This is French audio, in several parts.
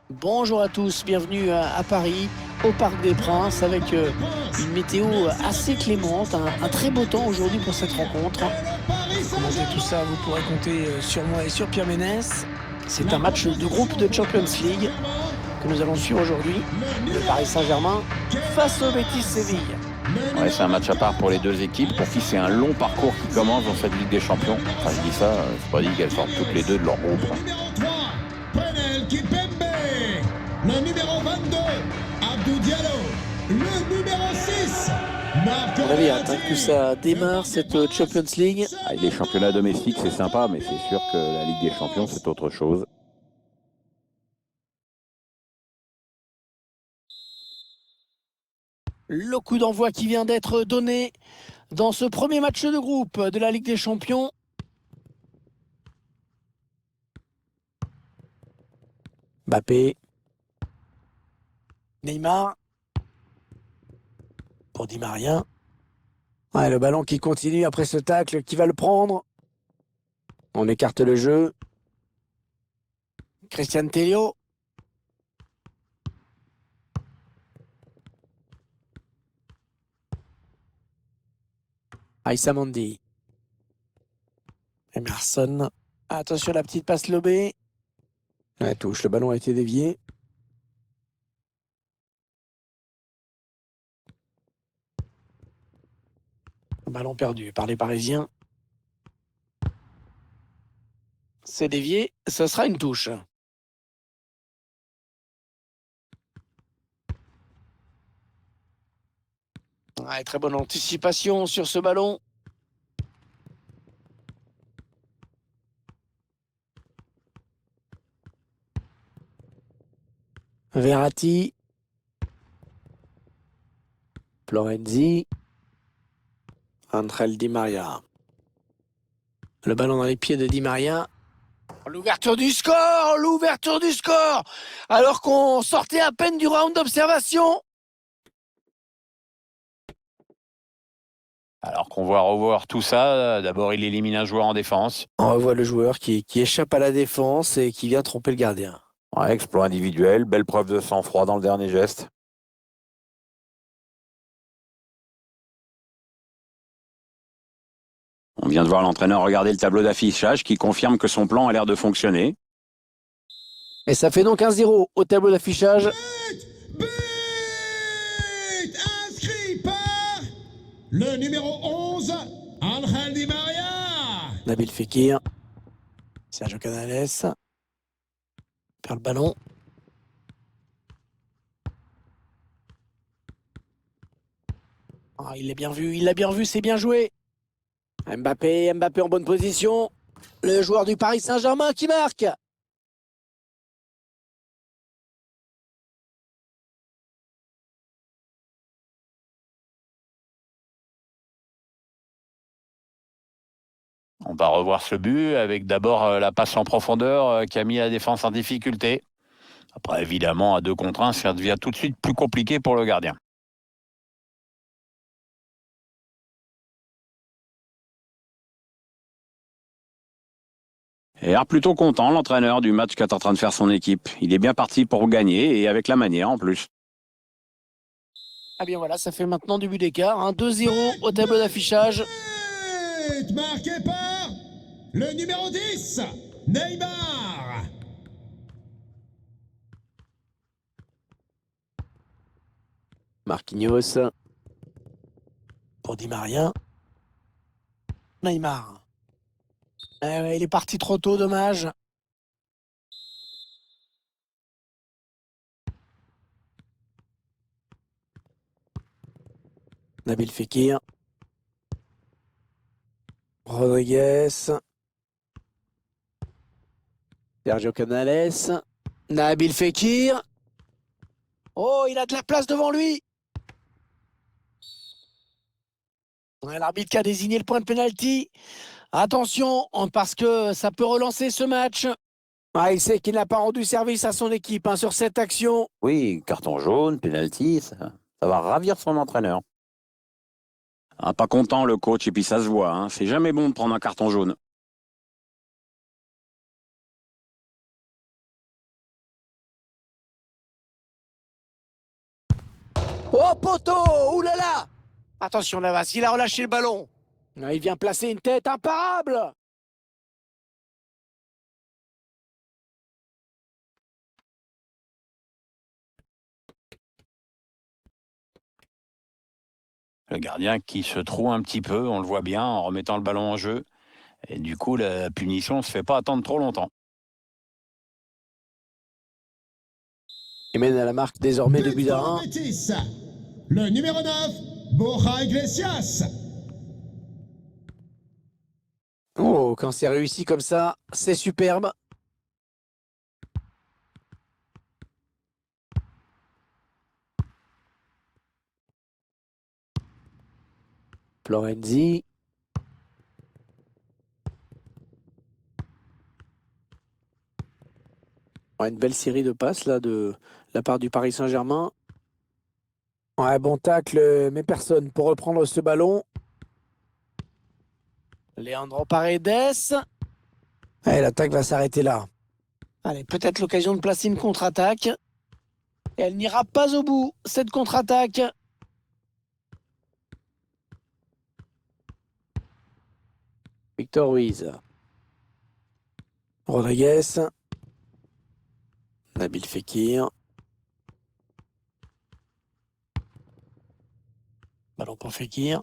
Bonjour à tous, bienvenue à Paris, au Parc des Princes, avec une météo assez clémente, un très beau temps aujourd'hui pour cette rencontre. Pour commenter tout ça, vous pourrez compter sur moi et sur Pierre Ménès. C'est un match de groupe de Champions League que nous allons suivre aujourd'hui. Le Paris Saint-Germain face au Betis Séville. Ouais, c'est un match à part pour les deux équipes, pour qui c'est un long parcours qui commence dans cette Ligue des Champions. Enfin, je dis ça, c'est pas dit qu'elles sortent toutes les deux de leur groupe. Numéro 3, Penel Kipembe. Le numéro 22, Abdou Diallo. Le numéro 6, Marco On avait hâte Verratti. que ça démarre cette Champions League. Les championnats domestiques, c'est sympa, mais c'est sûr que la Ligue des Champions, c'est autre chose. Le coup d'envoi qui vient d'être donné dans ce premier match de groupe de la Ligue des Champions. Mbappé. Neymar. Pour Di Maria. Ouais, le ballon qui continue après ce tacle, qui va le prendre. On écarte le jeu. Christian Telio. Aïssa Mandi. Emerson. Attention, la petite passe lobée. La touche, le ballon a été dévié. Ballon perdu par les Parisiens. C'est dévié, ce sera une touche. Ouais, très bonne anticipation sur ce ballon. Verratti. Florenzi. Angel Di Maria. Le ballon dans les pieds de Di Maria. L'ouverture du score. L'ouverture du score. Alors qu'on sortait à peine du round d'observation. Alors qu'on voit revoir tout ça, d'abord il élimine un joueur en défense. On revoit le joueur qui échappe à la défense et qui vient tromper le gardien. Ouais, exploit individuel, belle preuve de sang-froid dans le dernier geste. On vient de voir l'entraîneur regarder le tableau d'affichage qui confirme que son plan a l'air de fonctionner. Et ça fait donc 1-0 au tableau d'affichage. But inscrit par le numéro 11, Angel Di Maria. Nabil Fekir. Sergio Canales. Perd le ballon. Ah, il l'a bien vu, c'est bien joué. Mbappé en bonne position. Le joueur du Paris Saint-Germain qui marque. On va revoir ce but avec d'abord la passe en profondeur qui a mis la défense en difficulté. Après, évidemment, à 2 contre 1, ça devient tout de suite plus compliqué pour le gardien. Et alors plutôt content, l'entraîneur du match qu'est en train de faire son équipe. Il est bien parti pour gagner et avec la manière en plus. Ah bien voilà, ça fait maintenant du but d'écart. 2-0 au tableau d'affichage. But marqué par le numéro 10, Neymar. Marquinhos. Pour Di Maria. Neymar. Ouais, il est parti trop tôt, dommage. Nabil Fekir. Rodriguez. Sergio Canales. Nabil Fekir. Oh, il a de la place devant lui. Ouais, l'arbitre qui a désigné le point de pénalty. Attention, parce que ça peut relancer ce match. Ah, il sait qu'il n'a pas rendu service à son équipe sur cette action. Oui, carton jaune, penalty, ça va ravir son entraîneur. Ah, pas content le coach et puis ça se voit, hein. C'est jamais bon de prendre un carton jaune. Oh, poteau! Ouh là là! Attention, Navas, il a relâché le ballon. Ah, il vient placer une tête imparable. Le gardien qui se trouve un petit peu, on le voit bien, en remettant le ballon en jeu. Et du coup, la punition ne se fait pas attendre trop longtemps. Il mène à la marque désormais de but à 1. Betis. Le numéro 9, Borja Iglesias. Oh, quand c'est réussi comme ça, c'est superbe. Florenzi. Ouais, une belle série de passes là de la part du Paris Saint-Germain. Ouais, bon tacle, mais personne pour reprendre ce ballon. Leandro Paredes. Ouais, l'attaque va s'arrêter là. Allez, peut-être l'occasion de placer une contre-attaque. Elle n'ira pas au bout, cette contre-attaque. Victor Ruiz. Rodriguez. Nabil Fekir. Ballon pour Fekir.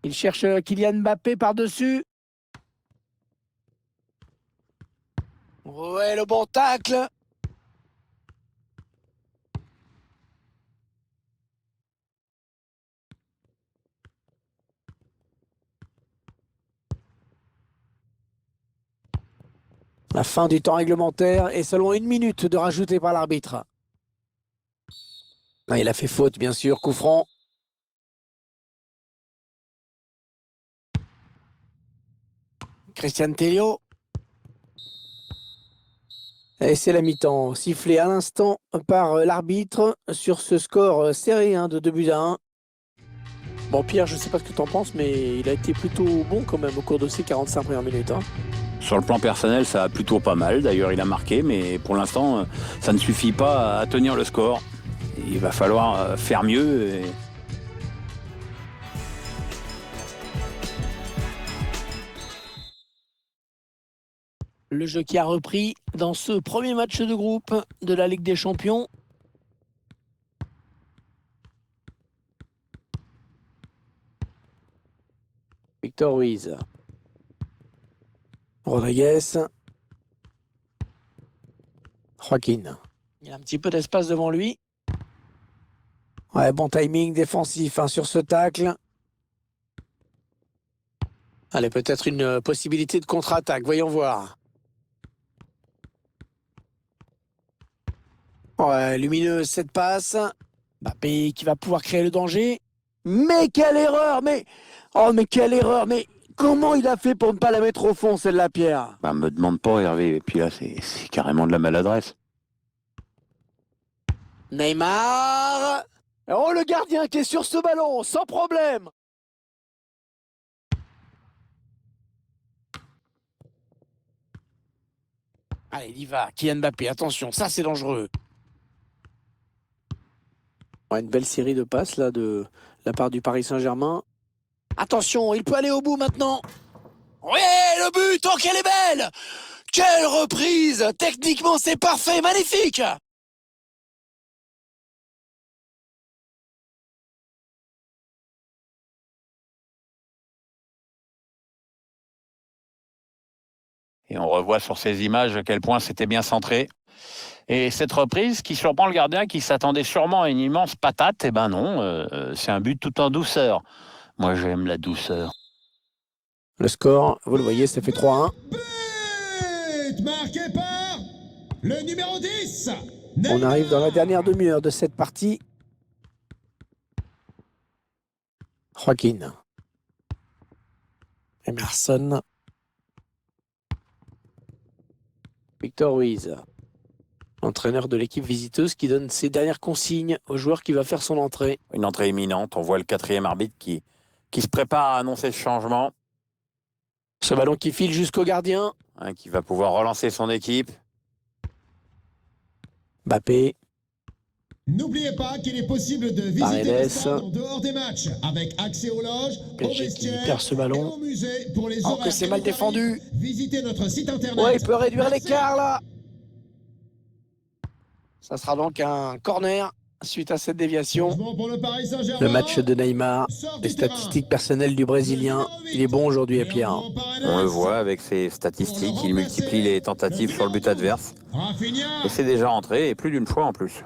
Il cherche Kylian Mbappé par-dessus. Ouais, le bon tacle. La fin du temps réglementaire et seulement 1 minute de rajouter par l'arbitre. Il a fait faute, bien sûr, coup franc. Christian Telio. Et c'est la mi-temps, sifflé à l'instant par l'arbitre sur ce score serré de 2 buts à 1. Bon Pierre, je ne sais pas ce que tu en penses, mais il a été plutôt bon quand même au cours de ces 45 premières minutes. Sur le plan personnel, ça va plutôt pas mal. D'ailleurs, il a marqué, mais pour l'instant, ça ne suffit pas à tenir le score. Il va falloir faire mieux. Le jeu qui a repris dans ce premier match de groupe de la Ligue des Champions. Victor Ruiz. Rodriguez. Joaquin. Il a un petit peu d'espace devant lui. Ouais, bon timing défensif sur ce tacle. Allez, peut-être une possibilité de contre-attaque. Voyons voir. Ouais, lumineuse cette passe. Mbappé qui va pouvoir créer le danger. Mais quelle erreur! Oh, mais quelle erreur! Mais comment il a fait pour ne pas la mettre au fond, celle-là, Pierre? Bah, me demande pas, Hervé. Et puis là, c'est carrément de la maladresse. Neymar. Oh, le gardien qui est sur ce ballon, sans problème. Allez, il y va. Kylian Mbappé, attention, ça c'est dangereux. Ouais, une belle série de passes là de la part du Paris Saint-Germain. Attention, il peut aller au bout maintenant. Oui, le but, oh qu'elle est belle! Quelle reprise! Techniquement, c'est parfait, magnifique! Et on revoit sur ces images à quel point c'était bien centré. Et cette reprise qui surprend le gardien qui s'attendait sûrement à une immense patate, eh ben non, c'est un but tout en douceur. Moi, j'aime la douceur. Le score, vous le voyez, ça fait 3-1. But marqué par le numéro 10. On arrive dans la dernière demi-heure de cette partie. Joaquin. Emerson. Victor Ruiz. Entraîneur de l'équipe visiteuse qui donne ses dernières consignes au joueur qui va faire son entrée. Une entrée imminente. On voit le 4e arbitre qui se prépare à annoncer ce changement. Ce ballon qui file jusqu'au gardien. Qui va pouvoir relancer son équipe. Mbappé. N'oubliez pas qu'il est possible de visiter Paredes. le stade en dehors des matchs, avec accès aux loges, au PSG qui vestiaire perd ce et ballon. au musée pour les Oh, horaires que c'est mal défendu. qualifiés. Visitez notre site internet. Ouais, il peut réduire Merci. l'écart là. Ça sera donc un corner suite à cette déviation. Changement pour le Paris Saint-Germain. Le match de Neymar, Sort du les terrain. statistiques personnelles du Brésilien. Il est bon aujourd'hui à Pierre. Fernando Paredes. On le voit avec ses statistiques, il multiplie les tentatives sur le but adverse. Rafinha. Et c'est déjà rentré, et plus d'une fois en plus.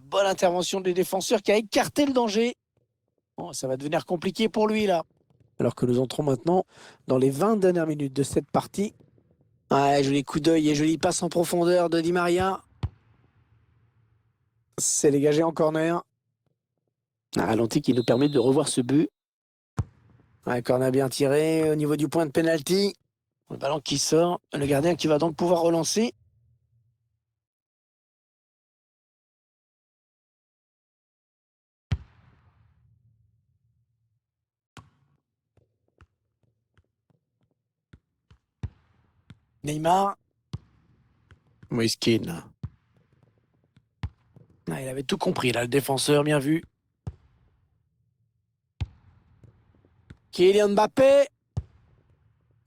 Bonne intervention des défenseurs qui a écarté le danger. Oh, ça va devenir compliqué pour lui là. Alors que nous entrons maintenant dans les 20 dernières minutes de cette partie. Ouais, joli coup d'œil et jolie passe en profondeur de Di Maria. C'est dégagé en corner. Un ralenti qui nous permet de revoir ce but. Un corner bien tiré au niveau du point de pénalty. Le ballon qui sort. Le gardien qui va donc pouvoir relancer. Neymar. Moiskin. Ah, il avait tout compris là, le défenseur, bien vu. Kylian Mbappé.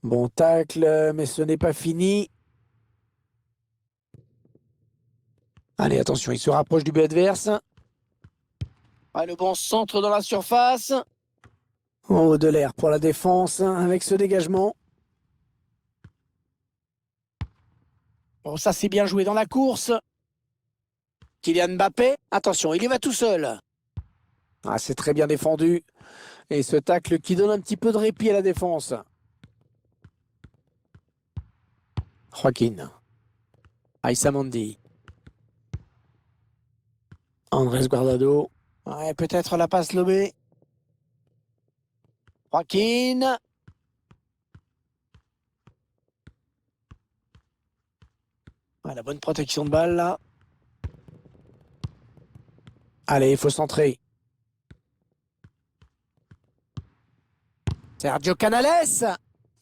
Bon tacle, mais ce n'est pas fini. Allez, attention, il se rapproche du but adverse. Ah, le bon centre dans la surface. En haut de l'air pour la défense, avec ce dégagement. Bon, ça c'est bien joué dans la course. Kylian Mbappé. Attention, il y va tout seul. Ah, c'est très bien défendu. Et ce tacle qui donne un petit peu de répit à la défense. Joaquin. Aïssa Mandi. Andrés Guardado. Ouais, peut-être la passe lobée. Joaquin. Ouais, la bonne protection de balle là. Allez, il faut centrer. Sergio Canales.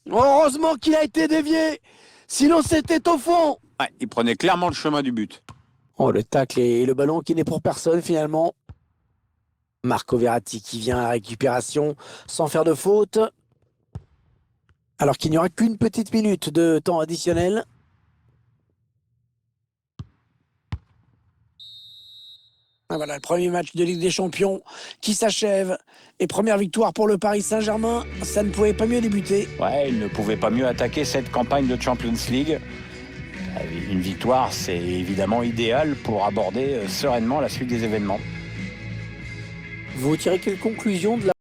Heureusement qu'il a été dévié. Sinon, c'était au fond. Ouais, il prenait clairement le chemin du but. Oh, le tacle et le ballon qui n'est pour personne finalement. Marco Verratti qui vient à la récupération sans faire de faute. Alors qu'il n'y aura qu'une petite minute de temps additionnel. Ah, voilà, le premier match de Ligue des Champions qui s'achève. Et première victoire pour le Paris Saint-Germain. Ça ne pouvait pas mieux débuter. Ouais, il ne pouvait pas mieux attaquer cette campagne de Champions League. Une victoire, c'est évidemment idéal pour aborder sereinement la suite des événements. Vous tirez quelle conclusion de la